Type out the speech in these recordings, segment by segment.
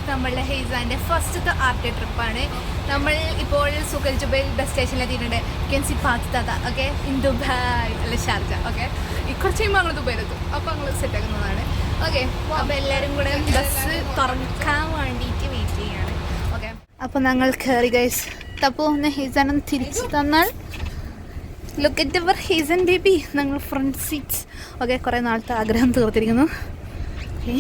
നമ്മളുടെ ഹെയ്സാൻ്റെ ഫസ്റ്റത്തെ ആർട്ട് ട്രിപ്പാണ്. നമ്മൾ ഇപ്പോൾ സുഖൽ ജുബൈൽ ബസ് സ്റ്റേഷനിലെത്തിയിട്ടുണ്ട്. Can see path okay in Dubai അല്ല ഷാർജ. ഓക്കെ കുറച്ച് കഴിയുമ്പോൾ ഞങ്ങൾ ദുബൈയിലെത്തും. അപ്പോൾ ഞങ്ങൾ സെറ്റാക്കുന്നതാണ്. ഓക്കെ അപ്പോൾ എല്ലാവരും കൂടെ ബസ് തുറക്കാൻ വേണ്ടിയിട്ട് വെയിറ്റ് ചെയ്യാണ്. ഓക്കെ അപ്പോൾ ഞങ്ങൾ കയറി ഗൈസ്. തപ്പോ ഒന്ന് ഹെയ്സാനൊന്ന് തിരിച്ച് തന്നാൽ look at our Hayzen baby. ഞങ്ങൾ ഫ്രണ്ട് സീറ്റ്സ്. ഓക്കെ കുറേ നാളത്തെ ആഗ്രഹം തീർത്തിരിക്കുന്നു. Okay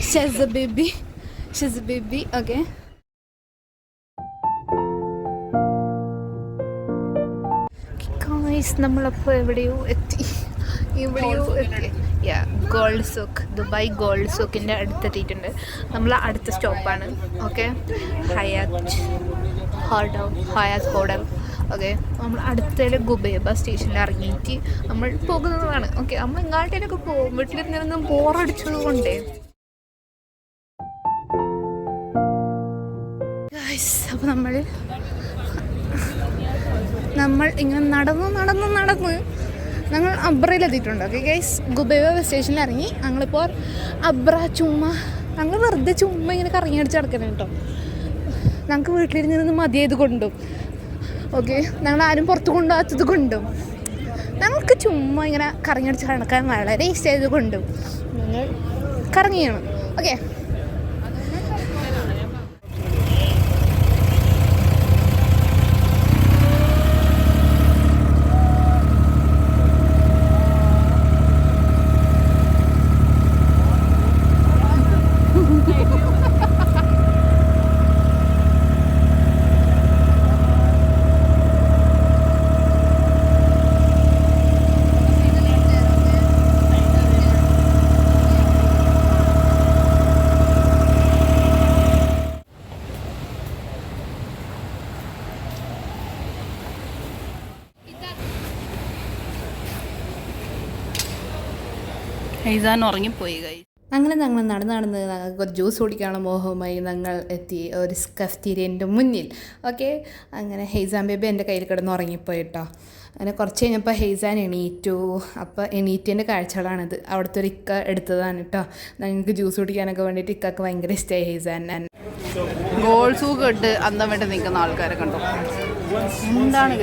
she's baby. ഓക്കെ നമ്മളപ്പോൾ എവിടെയോ എത്തി. ഗോൾഡ് സൂക്ക്, ദുബായ് ഗോൾഡ് സൂക്കിൻ്റെ അടുത്തെത്തിയിട്ടുണ്ട്. നമ്മൾ അടുത്ത സ്റ്റോപ്പാണ്. Okay Hyatt hotel. ഓക്കെ നമ്മൾ അടുത്തേല് ഗുബൈബ സ്റ്റേഷനിൽ ഇറങ്ങിയിട്ട് നമ്മൾ പോകുന്നതാണ്. ഓക്കെ നമ്മൾ ഇങ്ങാട്ടേലൊക്കെ പോകും. വീട്ടിലിരുന്നൊന്നും ബോറടിച്ചത് കൊണ്ടേ. അപ്പോൾ നമ്മൾ ഇങ്ങനെ നടന്ന് ഞങ്ങൾ അബ്രയിലെത്തിയിട്ടുണ്ട്. ഓക്കെ ഗൈസ് ഗുബൈബ ബസ് സ്റ്റേഷനിൽ ഇറങ്ങി. ഞങ്ങളിപ്പോൾ അബ്ര ഞങ്ങൾ വെറുതെ ഇങ്ങനെ കറങ്ങി അടിച്ച് നടക്കണം കേട്ടോ. ഞങ്ങൾക്ക് വീട്ടിലിരുന്ന് മതിയായത് കൊണ്ടും ഓക്കെ ഞങ്ങൾ ആരും പുറത്ത് കൊണ്ടുപോകാത്തത് കൊണ്ടും ഞങ്ങൾക്ക് ഇങ്ങനെ കറങ്ങിയടിച്ച് നടക്കാൻ വളരെ ഇഷ്ടമായത് കൊണ്ടും ഞങ്ങൾ കറങ്ങിയാണ്. ഓക്കെ ഹൈസാൻ ഉറങ്ങിപ്പോയി. അങ്ങനെ ഞങ്ങൾ നടന്ന് ഞങ്ങൾക്ക് ഒരു ജ്യൂസ് കുടിക്കാനുള്ള മോഹവുമായി ഞങ്ങൾ എത്തി ഒരു കഫ്റ്റീരിയൻ്റെ മുന്നിൽ. ഓക്കെ അങ്ങനെ ഹെയ്സാൻ ബേബി എൻ്റെ കയ്യിൽ കിടന്ന് ഉറങ്ങിപ്പോയി കേട്ടോ. അങ്ങനെ കുറച്ച് കഴിഞ്ഞപ്പോൾ ഹെയ്സാൻ എണീറ്റു. അപ്പോൾ എണീറ്റേൻ്റെ കാഴ്ചകളാണിത്. അവിടുത്തെ ഒരു ഇക്ക എടുത്തതാണ് കേട്ടോ. ഞങ്ങൾക്ക് ജ്യൂസ് കുടിക്കാനൊക്കെ വേണ്ടിയിട്ട് ഇക്കൊക്കെ ഭയങ്കര ഇഷ്ടമായി ഹെയ്സാൻ. ഗോൾ സൂക്ക് ഇട്ട് അന്തം വേണ്ടി നിൽക്കുന്ന ആൾക്കാരെ കണ്ടോ. എന്താണ്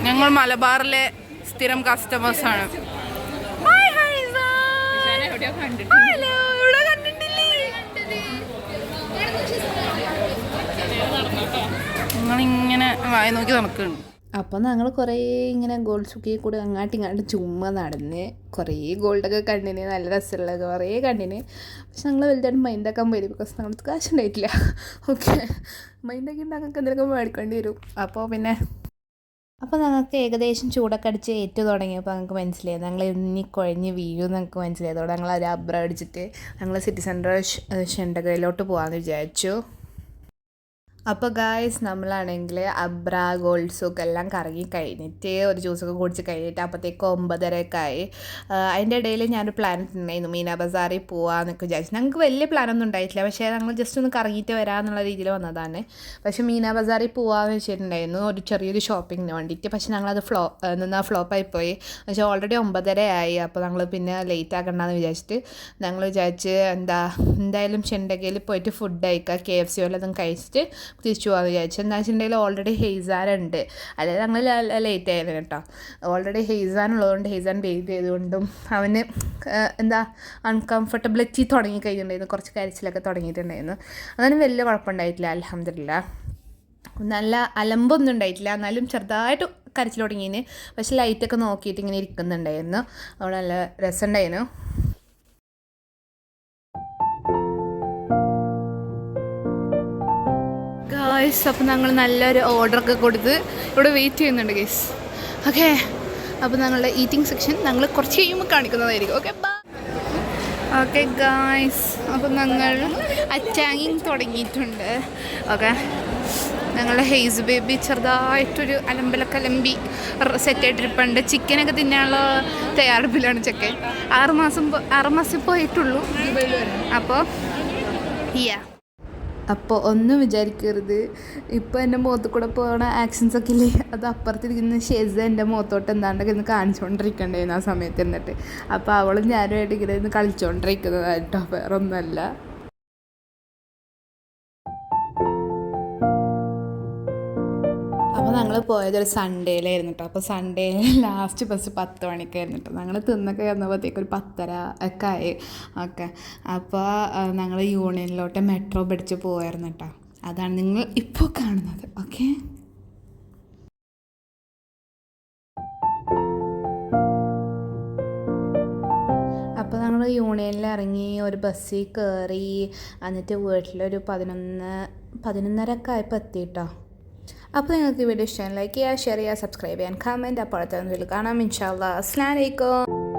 ഞങ്ങൾ മലബാറിലെ സ്ഥിരം കസ്റ്റമേഴ്സാണ്. നിങ്ങളിങ്ങനെ വായി നോക്കി നടക്കുന്നുണ്ട്. അപ്പോൾ ഞങ്ങൾ കുറേ ഇങ്ങനെ ഗോൾഡ് സൂക്കിൽ കൂടെ അങ്ങോട്ടും ചുമ്മാ നടന്ന് കുറേ ഗോൾഡൊക്കെ കണ്ടിന്. നല്ല രസമുള്ളത് കുറേ കണ്ടിന്. പക്ഷെ ഞങ്ങൾ വലുതായിട്ട് മൈൻഡാക്കാൻ പോയി. ബിക്കോസ് ഞങ്ങൾക്ക് കാശ് ഉണ്ടായിട്ടില്ല. ഓക്കെ മൈൻഡൊക്കെ ഞങ്ങൾക്ക് എന്തെങ്കിലും മേടിക്കേണ്ടി വരും. അപ്പോൾ ഞങ്ങൾക്ക് ഏകദേശം ചൂടൊക്കെ അടിച്ച് ഏറ്റു തുടങ്ങിയപ്പോൾ ഞങ്ങൾക്ക് മനസ്സിലായി ഞങ്ങൾ ഇനി കുഴഞ്ഞ് വീഴും ഞങ്ങൾക്ക് മനസ്സിലായതോടെ ഞങ്ങൾ ഒരു അബ്ര അടിച്ചിട്ട് ഞങ്ങൾ സിറ്റി സെൻറ്റർ ഷെണ്ടകയിലോട്ട് പോകാമെന്ന് വിചാരിച്ചു. അപ്പോൾ ഗായ്സ് നമ്മളാണെങ്കിൽ അബ്ര ഗോൾഡ് സൂക്ക് എല്ലാം കറങ്ങി കഴിഞ്ഞിട്ട് ഒരു ജ്യൂസൊക്കെ കുടിച്ച് കഴിഞ്ഞിട്ട് അപ്പോഴത്തേക്ക് 9:30 ആയി. അതിൻ്റെ ഇടയിൽ ഞാനൊരു പ്ലാൻ ഉണ്ടായിരുന്നു മീന ബസാറിൽ പോകാമെന്നൊക്കെ വിചാരിച്ചു. ഞങ്ങൾക്ക് വലിയ പ്ലാനൊന്നും ഉണ്ടായിട്ടില്ല. പക്ഷേ ഞങ്ങൾ ജസ്റ്റ് ഒന്ന് കറങ്ങിയിട്ട് വരാമെന്നുള്ള രീതിയിൽ വന്നതാണ്. പക്ഷേ മീന ബസാറിൽ പോകാമെന്ന് വെച്ചിട്ടുണ്ടായിരുന്നു ഒരു ചെറിയൊരു ഷോപ്പിങ്ങിന് വേണ്ടിയിട്ട്. പക്ഷേ ഞങ്ങളത് ഫ്ലോപ്പായിപ്പോയി. പക്ഷേ ഓൾറെഡി 9:30 ആയി. അപ്പോൾ ഞങ്ങൾ പിന്നെ ലേറ്റ് ആക്കണ്ടെന്ന് വിചാരിച്ചിട്ട് ഞങ്ങൾ എന്തായാലും ചെണ്ടകയിൽ പോയിട്ട് ഫുഡ് കഴിക്കുക, KFC വല്ലതും കഴിച്ചിട്ട് തിരിച്ചു പോകാമെന്ന് വിചാരിച്ചു. എന്താ വെച്ചിട്ടുണ്ടെങ്കിൽ ഓൾറെഡി ഹെയ്സാൻ ഉണ്ട്. അതായത് ഞങ്ങൾ ലേറ്റ് ആയിരുന്നു കേട്ടോ. ഓൾറെഡി ഹെയ്സാൻ ഉള്ളതുകൊണ്ട് ഹെയ്സാൻ ബേബി ചെയ്തുകൊണ്ടും അവന് അൺകംഫർട്ടബിലിറ്റി തുടങ്ങി കഴിഞ്ഞിട്ടുണ്ടായിരുന്നു. കുറച്ച് കരച്ചിലൊക്കെ തുടങ്ങിയിട്ടുണ്ടായിരുന്നു. അതിന് വലിയ കുഴപ്പമുണ്ടായിട്ടില്ല അൽഹംദുലില്ലാഹ്. നല്ല അലമ്പൊന്നും ഉണ്ടായിട്ടില്ല. എന്നാലും ചെറുതായിട്ട് കരച്ചിൽ തുടങ്ങിയതിന്. പക്ഷെ ലൈറ്റൊക്കെ നോക്കിയിട്ട് ഇങ്ങനെ ഇരിക്കുന്നുണ്ടായിരുന്നു. അവിടെ നല്ല രസമുണ്ടായിരുന്നു. ഗൈസ് അപ്പോൾ ഞങ്ങൾ നല്ലൊരു ഓർഡറൊക്കെ കൊടുത്ത് ഇവിടെ വെയിറ്റ് ചെയ്യുന്നുണ്ട് ഗൈസ്. ഓക്കെ അപ്പോൾ ഞങ്ങളുടെ ഈറ്റിംഗ് സെക്ഷൻ ഞങ്ങൾ കുറച്ച് കഴിയുമ്പോൾ കാണിക്കുന്നതായിരിക്കും. ഓക്കെ ഗൈസ് അപ്പോൾ ഞങ്ങൾ അറ്റാങ്ങിങ് തുടങ്ങിയിട്ടുണ്ട്. ഓക്കെ ഞങ്ങളുടെ ഹെയ്സ് ബേബി ചെറുതായിട്ടൊരു അലമ്പി സെറ്റായിട്ടിരിപ്പുണ്ട്. ചിക്കനൊക്കെ തിന്നാനുള്ള തയ്യാറെടുപ്പിലാണ് ചെക്കൻ. 6 മാസം പോയിട്ടുള്ളൂ. അപ്പോൾ അപ്പോൾ ഒന്നും വിചാരിക്കരുത്, ഇപ്പോൾ എൻ്റെ മുഖത്ത് കൂടെ പോകുന്ന ആക്ഷൻസൊക്കെ ഇല്ലേ, അത് അപ്പുറത്തിരിക്കുന്ന ഷെസ് എൻ്റെ മുഖത്തോട്ട് എന്താണ്ടൊക്കെ ഇന്ന് കാണിച്ചുകൊണ്ടിരിക്കണ്ടായിരുന്നു ആ സമയത്ത് എന്നിട്ട്. അപ്പോൾ അവളും ഞാനുമായിട്ട് ഇങ്ങനെ ഇന്ന് കളിച്ചുകൊണ്ടിരിക്കുന്നതാണ് കേട്ടോ, വേറെ ഒന്നുമല്ല. അപ്പോൾ ഞങ്ങൾ പോയതൊരു സൺഡേയിലായിരുന്നു കേട്ടോ. അപ്പോൾ സൺഡേ ലാസ്റ്റ് ബസ് 10 മണിക്കായിരുന്നു കേട്ടോ. ഞങ്ങൾ തിന്നൊക്കെ വന്നപ്പോഴത്തേക്ക് ഒരു 10:30 ഒക്കെ ആയി. ഓക്കെ, അപ്പോൾ ഞങ്ങൾ യൂണിയനിലോട്ട് മെട്രോ പിടിച്ച് പോയായിരുന്നു കേട്ടോ. അതാണ് നിങ്ങൾ ഇപ്പോൾ കാണുന്നത്. ഓക്കെ, അപ്പോൾ ഞങ്ങൾ യൂണിയനിൽ ഇറങ്ങി ഒരു ബസ്സിൽ കയറി. എന്നിട്ട് വീട്ടിലൊരു 11:30 ഒക്കെ ആയപ്പോൾ എത്തി കേട്ടോ. അപ്പോൾ നിങ്ങൾക്ക് ഈ വീഡിയോ ഇഷ്ടം ലൈക്ക് ചെയ്യുക, ഷെയർ ചെയ്യുക, സബ്സ്ക്രൈബ് ചെയ്യാൻ, കമൻറ്റ്. അപ്പോൾ അടുത്ത വീഡിയോയിൽ കാണാം ഇൻഷാ അല്ലാഹ്. അസ്സലാമു അലൈക്കും.